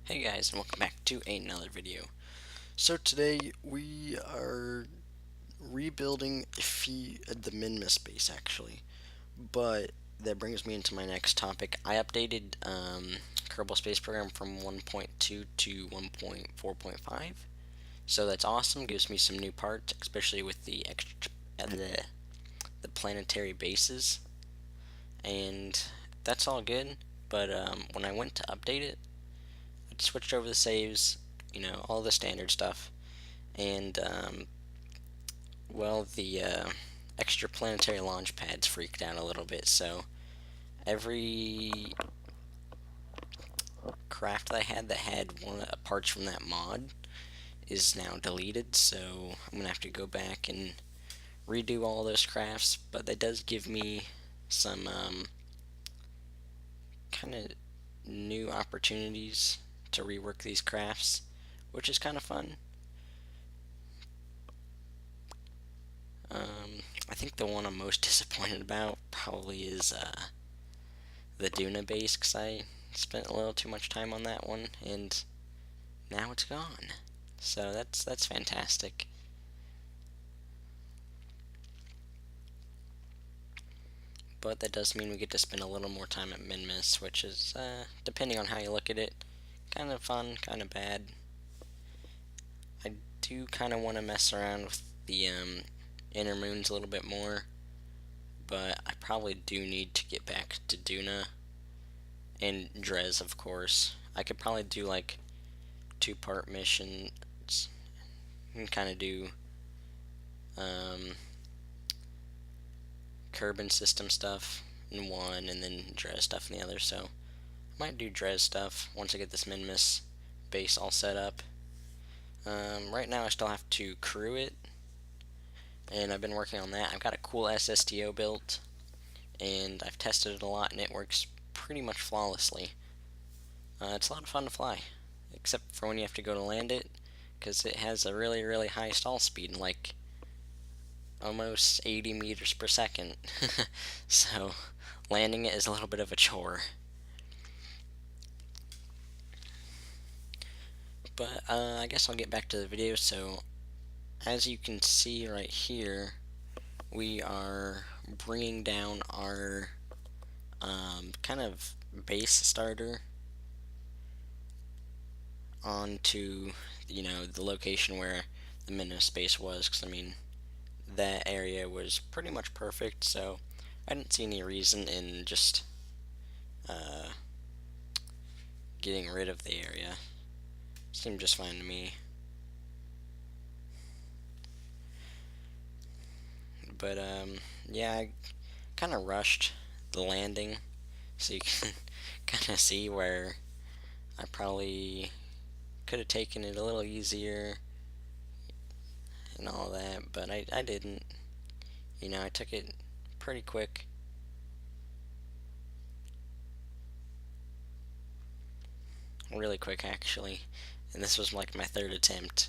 Hey guys, and welcome back to another video. So today we are rebuilding the Minmus base actually, but that brings me into my next topic. I updated Kerbal Space Program from 1.2 to 1.4.5, so that's awesome. Gives me some new parts, especially with the planetary bases, and that's all good. But when I went to update it, I switched over the saves, all the standard stuff, and well, the extra planetary launch pads freaked out a little bit. So every craft that I had that had one parts from that mod is now deleted. So I'm gonna have to go back and redo all those crafts. But that does give me some kind of new opportunities to rework these crafts, which is kind of fun. I think the one I'm most disappointed about probably is the Duna base, because I spent a little too much time on that one, and now it's gone. So that's fantastic. But that does mean we get to spend a little more time at Minmus, which is, depending on how you look at it, kind of fun, kind of bad. I do kind of want to mess around with the inner moons a little bit more, but I probably do need to get back to Duna and Drez, of course. I could probably do like two-part missions and kind of do um, Kerbin system stuff in one and then Drez stuff in the other. So I might do Drez stuff once I get this Minmus base all set up. Right now I still have to crew it, and I've been working on that. I've got a cool SSTO built, and I've tested it a lot, and it works pretty much flawlessly. It's a lot of fun to fly, except for when you have to go to land it, because it has a really, really high stall speed, like almost 80 meters per second. So landing it is a little bit of a chore. But I guess I'll get back to the video. So as you can see right here, we are bringing down our kind of base starter onto the location where the Minmus base was, because I mean that area was pretty much perfect, so I didn't see any reason in just uh, getting rid of the area. Seemed just fine to me. But yeah, I kind of rushed the landing, so you can kind of see where I probably could have taken it a little easier and all that, but I didn't. I took it pretty quick. Really quick, actually. And this was like my third attempt,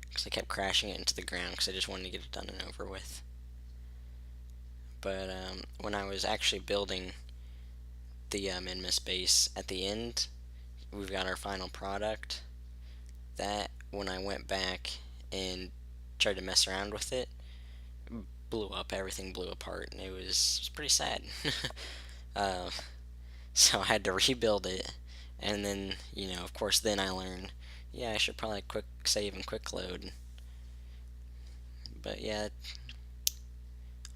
because I kept crashing it into the ground because I just wanted to get it done and over with. But when I was actually building the Minmus base at the end, we've got our final product. That, when I went back and tried to mess around with it, blew up. Everything blew apart, and it was pretty sad. uh, so I had to rebuild it, and then of course, then I learned, yeah, I should probably quick save and quick load. But yeah,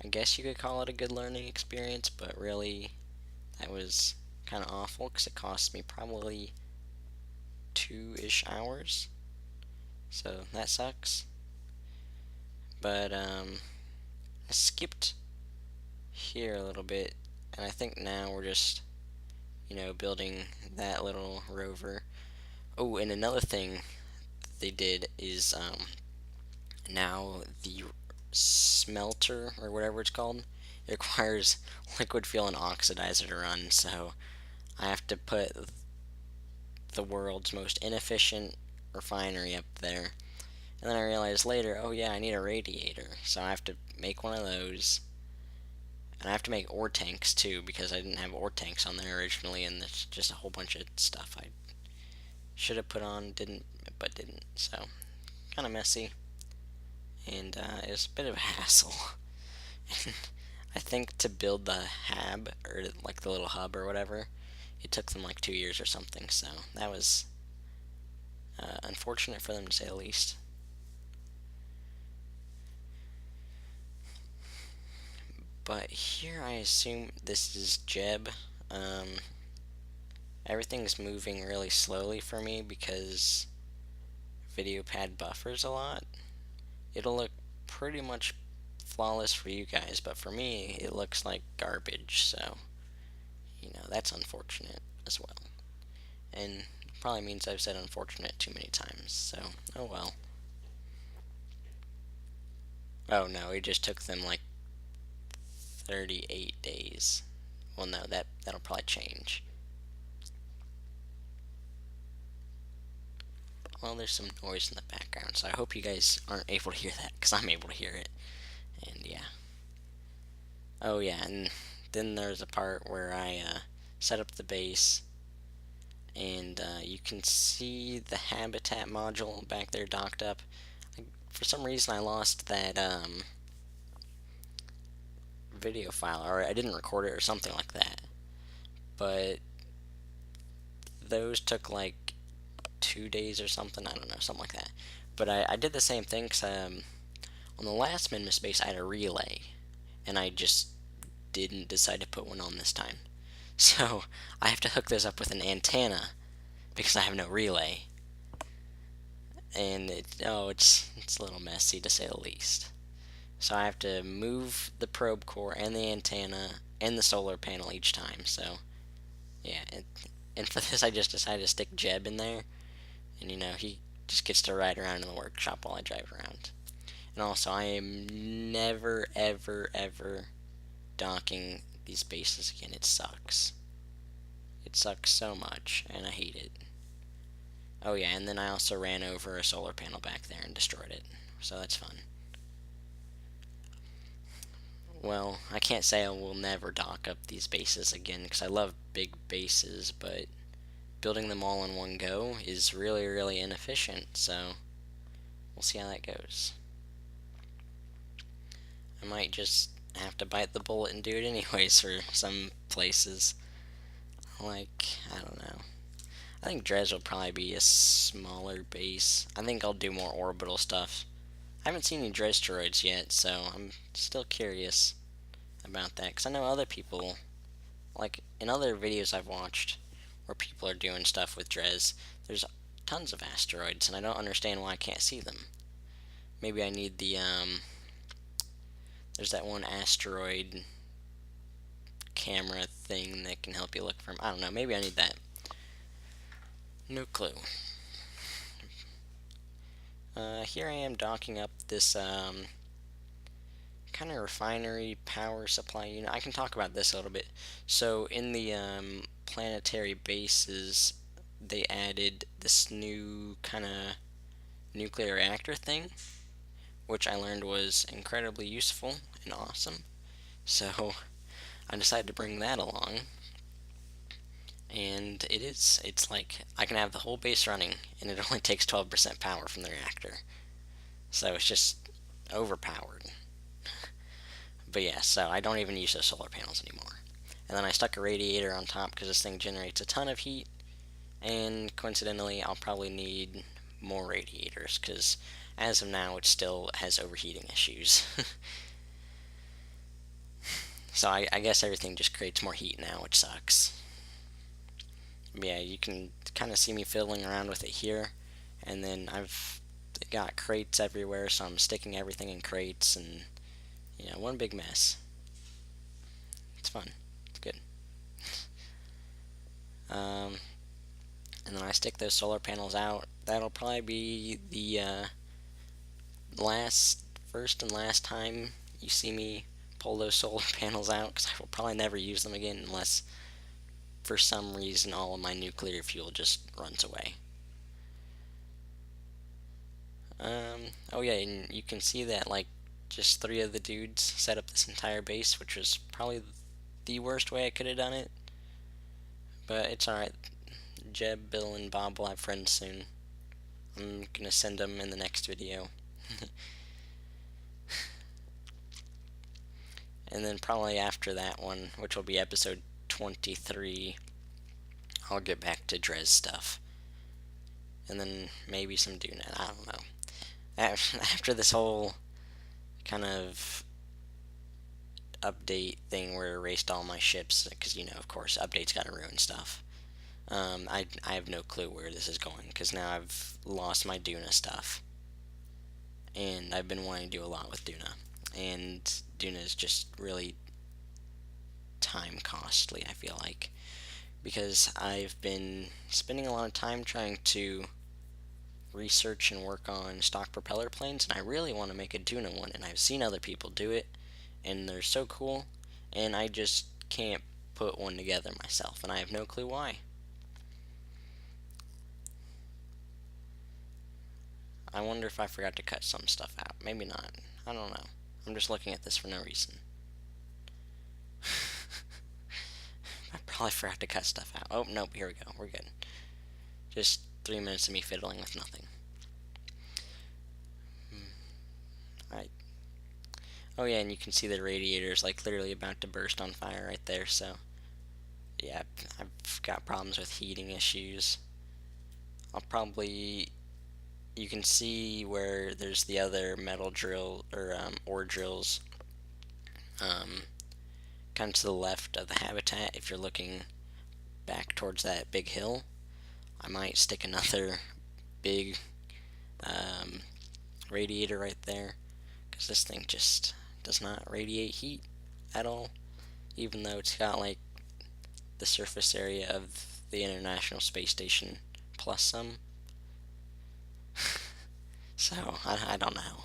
I guess you could call it a good learning experience, but really, that was kind of awful because it cost me probably 2-ish hours. So that sucks. But I skipped here a little bit, and I think now we're just, building that little rover. Oh, and another thing they did is now the smelter, or whatever it's called, it requires liquid fuel and oxidizer to run, so I have to put the world's most inefficient refinery up there. And then I realized later, oh yeah, I need a radiator, so I have to make one of those. And I have to make ore tanks too, because I didn't have ore tanks on there originally, and it's just a whole bunch of stuff I should have put on, didn't, but didn't. So kind of messy, and it was a bit of a hassle. I think to build the hab, or like the little hub or whatever, it took them like 2 years or something. So that was unfortunate for them, to say the least. But here I assume this is Jeb. Everything's moving really slowly for me because VideoPad buffers a lot. It'll look pretty much flawless for you guys, but for me it looks like garbage, so that's unfortunate as well. And probably means I've said unfortunate too many times, so oh well. Oh no, it just took them like 38 days. Well, no, that'll probably change. Well, there's some noise in the background, so I hope you guys aren't able to hear that, because I'm able to hear it. And yeah. Oh yeah, and then there's a part where I set up the base, and you can see the habitat module back there docked up. For some reason I lost that video file, or I didn't record it or something like that. But those took like 2 days or something, I don't know, something like that. But I did the same thing, because on the last Minmus Base I had a relay, and I just didn't decide to put one on this time. So I have to hook this up with an antenna because I have no relay, and it's a little messy, to say the least. So I have to move the probe core and the antenna and the solar panel each time. So yeah, and for this I just decided to stick Jeb in there, and he just gets to ride around in the workshop while I drive around. And also, I am never ever ever docking these bases again. It sucks. It sucks so much, and I hate it. Oh yeah, and then I also ran over a solar panel back there and destroyed it, so that's fun. Well, I can't say I will never dock up these bases again, because I love big bases, but building them all in one go is really, really inefficient, so we'll see how that goes. I might just have to bite the bullet and do it anyways for some places. Like, I don't know. I think Dres will probably be a smaller base. I think I'll do more orbital stuff. I haven't seen any Drestoids yet, so I'm still curious about that, because I know other people, like in other videos I've watched where people are doing stuff with Dres, there's tons of asteroids, and I don't understand why I can't see them. Maybe I need the, there's that one asteroid camera thing that can help you look for them. I don't know, maybe I need that. No clue. Here I am docking up this kind of refinery power supply unit. I can talk about this a little bit. So in the planetary bases, they added this new kind of nuclear reactor thing, which I learned was incredibly useful and awesome. So I decided to bring that along, and it's like I can have the whole base running, and it only takes 12% power from the reactor. So it's just overpowered. But yeah, so I don't even use those solar panels anymore. And then I stuck a radiator on top because this thing generates a ton of heat, and coincidentally I'll probably need more radiators because as of now it still has overheating issues. So I guess everything just creates more heat now, which sucks. But yeah, you can kind of see me fiddling around with it here, and then I've got crates everywhere, so I'm sticking everything in crates, and one big mess. It's fun. It's good. And then I stick those solar panels out. That'll probably be the first and last time you see me pull those solar panels out, because I will probably never use them again unless for some reason all of my nuclear fuel just runs away. Oh yeah, and you can see that like just 3 of the dudes set up this entire base, which was probably the worst way I could have done it. But it's alright. Jeb, Bill, and Bob will have friends soon. I'm gonna send them in the next video. And then probably after that one, which will be episode 23, I'll get back to Drez stuff. And then maybe some Duna. I don't know. After this whole kind of update thing where I erased all my ships, because, of course, updates gotta ruin stuff. I have no clue where this is going, because now I've lost my Duna stuff. And I've been wanting to do a lot with Duna. And Duna is just really time costly, I feel like. Because I've been spending a lot of time trying to research and work on stock propeller planes, and I really want to make a Duna one, and I've seen other people do it, and they're so cool, and I just can't put one together myself, and I have no clue why. I wonder if I forgot to cut some stuff out. Maybe not. I don't know. I'm just looking at this for no reason. I probably forgot to cut stuff out. Oh, nope, here we go. We're good. Just 3 minutes of me fiddling with nothing. Alright. Oh yeah, and you can see the radiator's like literally about to burst on fire right there, so yeah, I've got problems with heating issues. I'll probably, you can see where there's the other metal drill, or ore drills, kind of to the left of the habitat. If you're looking back towards that big hill, I might stick another big radiator right there, because this thing just does not radiate heat at all, even though it's got like the surface area of the International Space Station plus some. So, I don't know.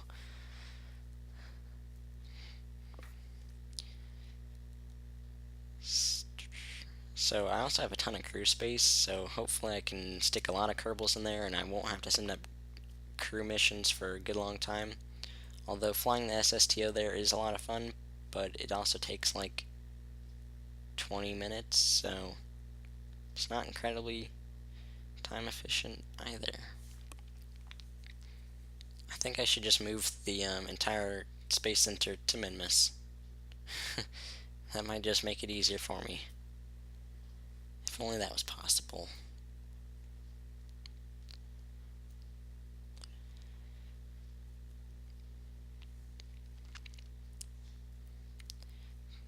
So, I also have a ton of crew space, so hopefully I can stick a lot of Kerbals in there and I won't have to send up crew missions for a good long time. Although flying the SSTO there is a lot of fun, but it also takes like 20 minutes, so it's not incredibly time efficient either. I think I should just move the entire Space Center to Minmus. That might just make it easier for me. If only that was possible.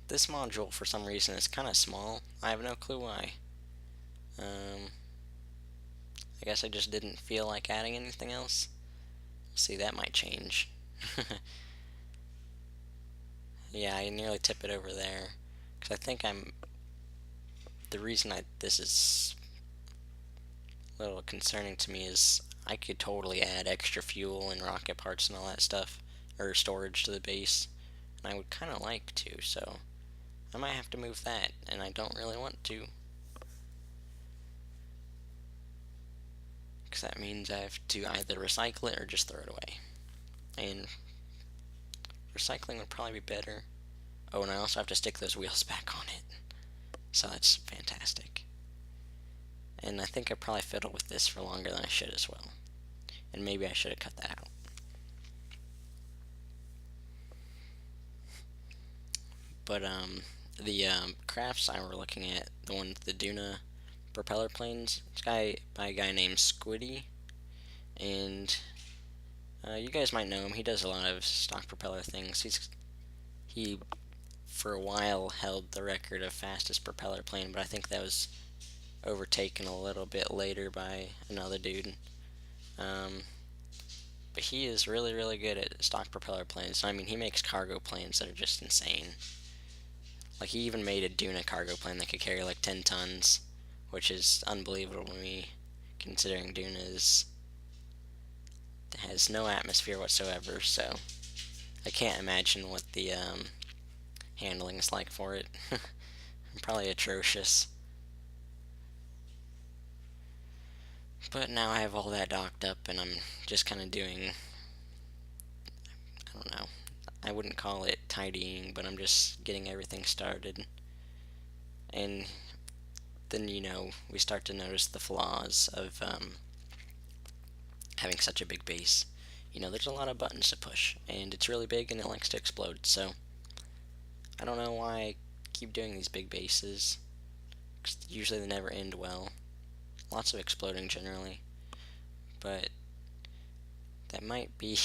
This module, for some reason, is kind of small. I have no clue why. I guess I just didn't feel like adding anything else. See, that might change. Yeah, I nearly tip it over there. Because I think the reason this is a little concerning to me is I could totally add extra fuel and rocket parts and all that stuff, or storage to the base, and I would kind of like to, so I might have to move that, and I don't really want to. Because that means I have to either recycle it or just throw it away. And recycling would probably be better. Oh, and I also have to stick those wheels back on it. So that's fantastic. And I think I probably fiddled with this for longer than I should as well. And maybe I should have cut that out. But the crafts I were looking at, the one with the Duna propeller planes, it's by a guy named Squiddy. And you guys might know him. He does a lot of stock propeller things. He for a while held the record of fastest propeller plane, but I think that was overtaken a little bit later by another dude. But he is really, really good at stock propeller planes. I mean, he makes cargo planes that are just insane. Like, he even made a Duna cargo plane that could carry like 10 tons, which is unbelievable to me, considering Duna has no atmosphere whatsoever, so I can't imagine what the handling is like for it. Probably atrocious. But now I have all that docked up, and I'm just kind of doing, I don't know, I wouldn't call it tidying, but I'm just getting everything started. And then, we start to notice the flaws of having such a big base. There's a lot of buttons to push, and it's really big and it likes to explode, so I don't know why I keep doing these big bases, 'cause usually they never end well. Lots of exploding generally, but that might be...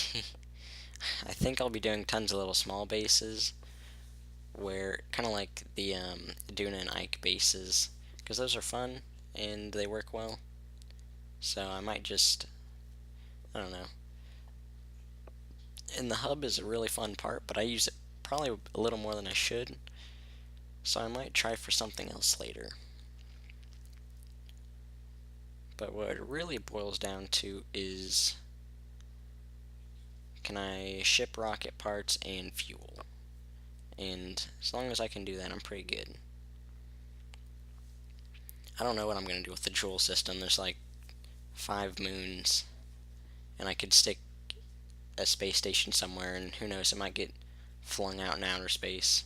I think I'll be doing tons of little small bases, where kind of like the Duna and Ike bases, because those are fun and they work well. So I might just, I don't know. And the hub is a really fun part, but I use it probably a little more than I should. So I might try for something else later. But what it really boils down to is, can I ship rocket parts and fuel? And as long as I can do that, I'm pretty good. I don't know what I'm going to do with the Joule system. There's like 5 moons, and I could stick a space station somewhere, and who knows, it might get flung out in outer space.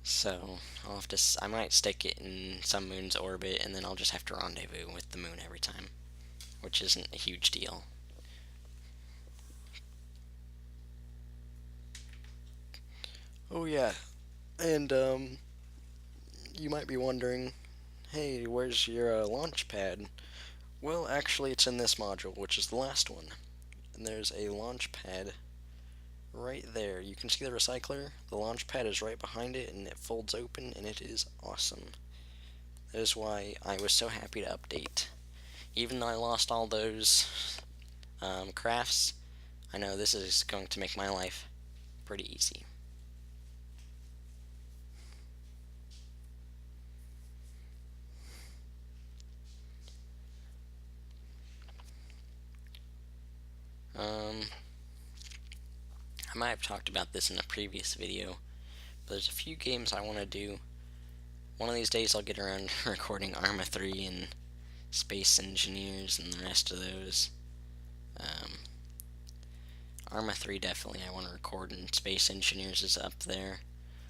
So I might stick it in some moon's orbit, and then I'll just have to rendezvous with the moon every time, which isn't a huge deal. Oh yeah, and you might be wondering, hey, where's your launch pad? Well, actually, it's in this module, which is the last one. And there's a launch pad right there. You can see the recycler. The launch pad is right behind it, and it folds open, and it is awesome. That is why I was so happy to update. Even though I lost all those crafts, I know this is going to make my life pretty easy. I might have talked about this in a previous video, but there's a few games I want to do. One of these days I'll get around recording Arma 3 and Space Engineers and the rest of those. Arma 3 definitely I want to record, and Space Engineers is up there.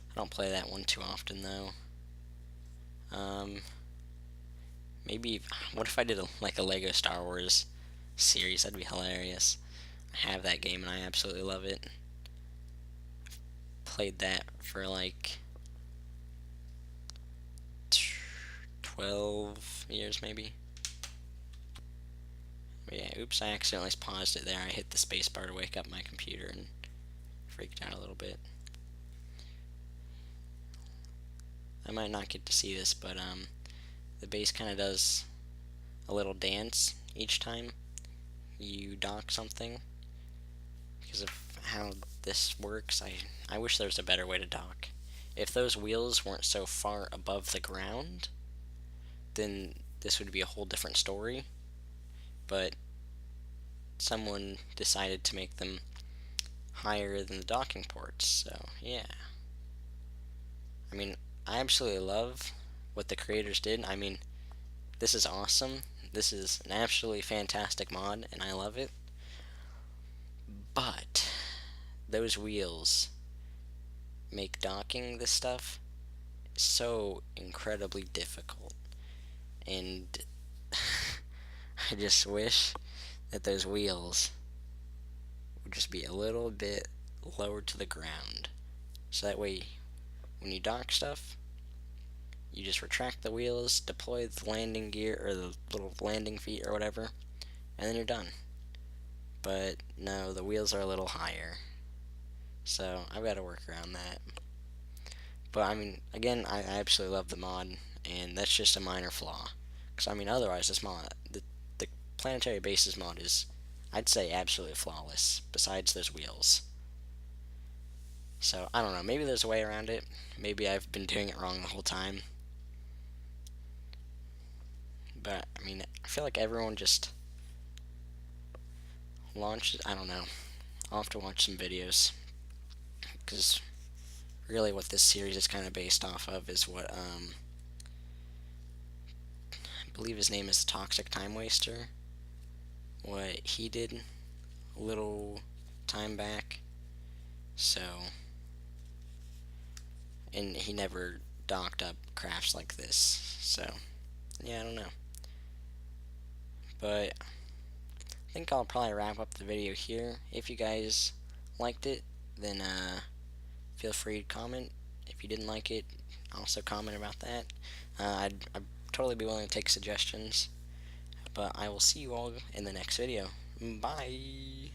I don't play that one too often though. Maybe, what if I did like a Lego Star Wars series? That'd be hilarious. I have that game and I absolutely love it. Played that for like 12 years maybe. But yeah, oops, I accidentally paused it there. I hit the spacebar to wake up my computer and freaked out a little bit. I might not get to see this, but the base kind of does a little dance each time you dock something. Because of how this works, I wish there was a better way to dock. If those wheels weren't so far above the ground, then this would be a whole different story. But someone decided to make them higher than the docking ports, so yeah. I mean, I absolutely love what the creators did. I mean, this is awesome. This is an absolutely fantastic mod, and I love it. But those wheels make docking this stuff so incredibly difficult. And I just wish that those wheels would just be a little bit lower to the ground. So that way, when you dock stuff, you just retract the wheels, deploy the landing gear, or the little landing feet, or whatever, and then you're done. But no, the wheels are a little higher. So I've got to work around that. But I mean, again, I absolutely love the mod, and that's just a minor flaw. Because I mean, otherwise, this mod, the planetary bases mod is, I'd say, absolutely flawless, besides those wheels. So, I don't know, maybe there's a way around it. Maybe I've been doing it wrong the whole time. But, I mean, I feel like everyone just launches, I don't know. I'll have to watch some videos. Because really what this series is kind of based off of is what, I believe his name is Toxic Time Waster. What he did a little time back. So, and he never docked up crafts like this. So yeah, I don't know. But I think I'll probably wrap up the video here. If you guys liked it, then feel free to comment. If you didn't like it, also comment about that. I'd totally be willing to take suggestions. But I will see you all in the next video. Bye!